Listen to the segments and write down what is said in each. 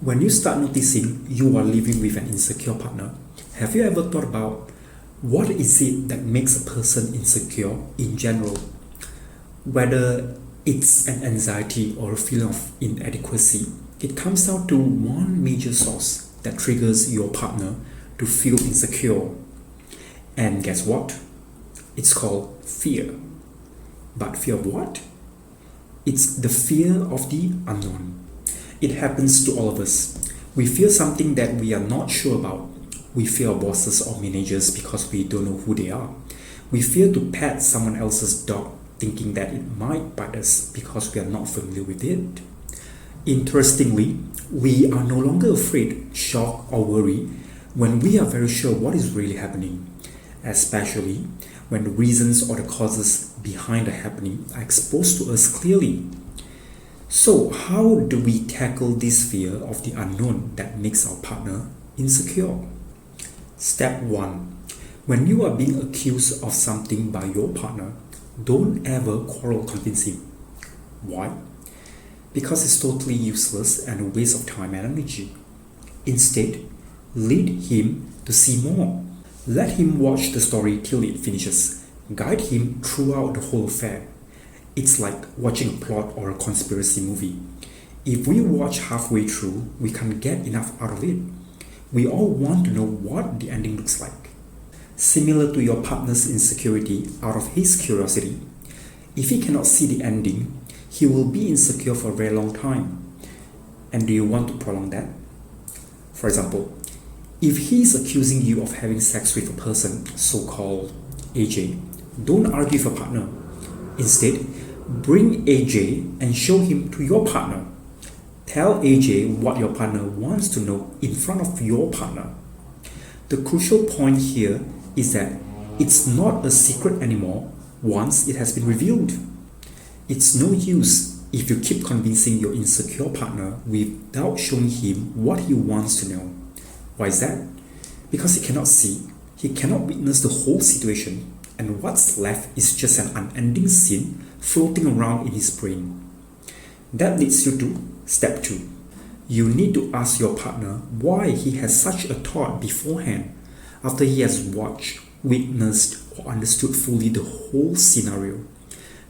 When you start noticing you are living with an insecure partner, have you ever thought about what is it that makes a person insecure in general? Whether it's an anxiety or a feeling of inadequacy, it comes down to one major source that triggers your partner to feel insecure. And guess what? It's called fear. But fear of what? It's the fear of the unknown. It happens to all of us. We fear something that we are not sure about. We fear our bosses or managers because we don't know who they are. We fear to pet someone else's dog thinking that it might bite us because we are not familiar with it. Interestingly, we are no longer afraid, shocked, or worried when we are very sure what is really happening, especially when the reasons or the causes behind the happening are exposed to us clearly. So how do we tackle this fear of the unknown that makes our partner insecure? Step 1. When you are being accused of something by your partner, don't ever quarrel convince him. Why? Because it's totally useless and a waste of time and energy. Instead, lead him to see more. Let him watch the story till it finishes. Guide him throughout the whole affair. It's like watching a plot or a conspiracy movie. If we watch halfway through, we can't get enough out of it. We all want to know what the ending looks like. Similar to your partner's insecurity out of his curiosity, if he cannot see the ending, he will be insecure for a very long time. And do you want to prolong that? For example, if he is accusing you of having sex with a person, so-called AJ, don't argue with your partner. Instead, bring AJ and show him to your partner. Tell AJ what your partner wants to know in front of your partner. The crucial point here is that it's not a secret anymore once it has been revealed. It's no use if you keep convincing your insecure partner without showing him what he wants to know. Why is that? Because he cannot see, he cannot witness the whole situation, and what's left is just an unending scene floating around in his brain. That leads you to step 2. You need to ask your partner why he has such a thought beforehand after he has watched, witnessed, or understood fully the whole scenario.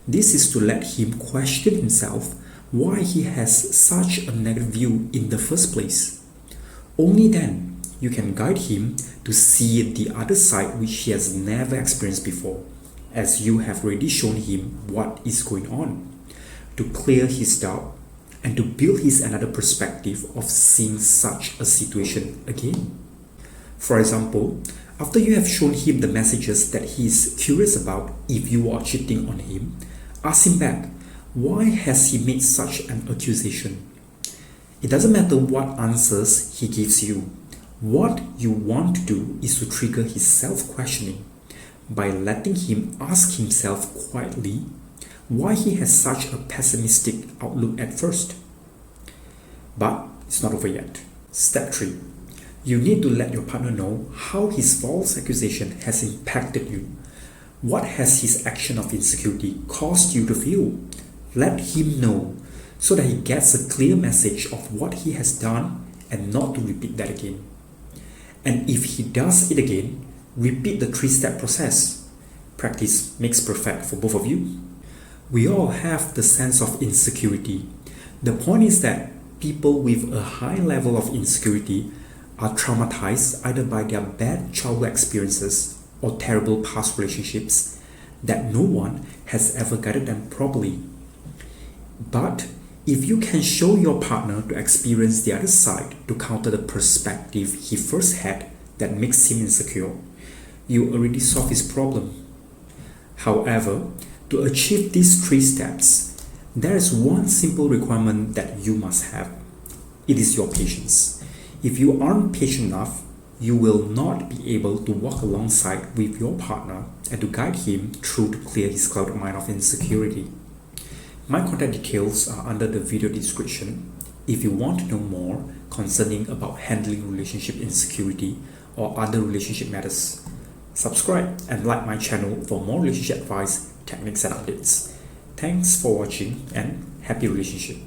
This is to let him question himself why he has such a negative view in the first place. Only then you can guide him to see the other side which he has never experienced before, as you have already shown him what is going on, to clear his doubt and to build his another perspective of seeing such a situation again. For example, after you have shown him the messages that he is curious about if you are cheating on him, ask him back, why has he made such an accusation? It doesn't matter what answers he gives you. What you want to do is to trigger his self-questioning by letting him ask himself quietly why he has such a pessimistic outlook at first. But it's not over yet. Step 3. You need to let your partner know how his false accusation has impacted you. What has his action of insecurity caused you to feel? Let him know so that he gets a clear message of what he has done and not to repeat that again. And if he does it again, repeat the 3-step process. Practice makes perfect for both of you. We all have the sense of insecurity. The point is that people with a high level of insecurity are traumatized either by their bad childhood experiences or terrible past relationships that no one has ever guided them properly. But if you can show your partner to experience the other side to counter the perspective he first had that makes him insecure, you already solve his problem. However, to achieve these 3 steps, there is one simple requirement that you must have. It is your patience. If you aren't patient enough, you will not be able to walk alongside with your partner and to guide him through to clear his clouded mind of insecurity. My contact details are under the video description. If you want to know more concerning about handling relationship insecurity or other relationship matters, subscribe and like my channel for more relationship advice, techniques and updates. Thanks for watching and happy relationship.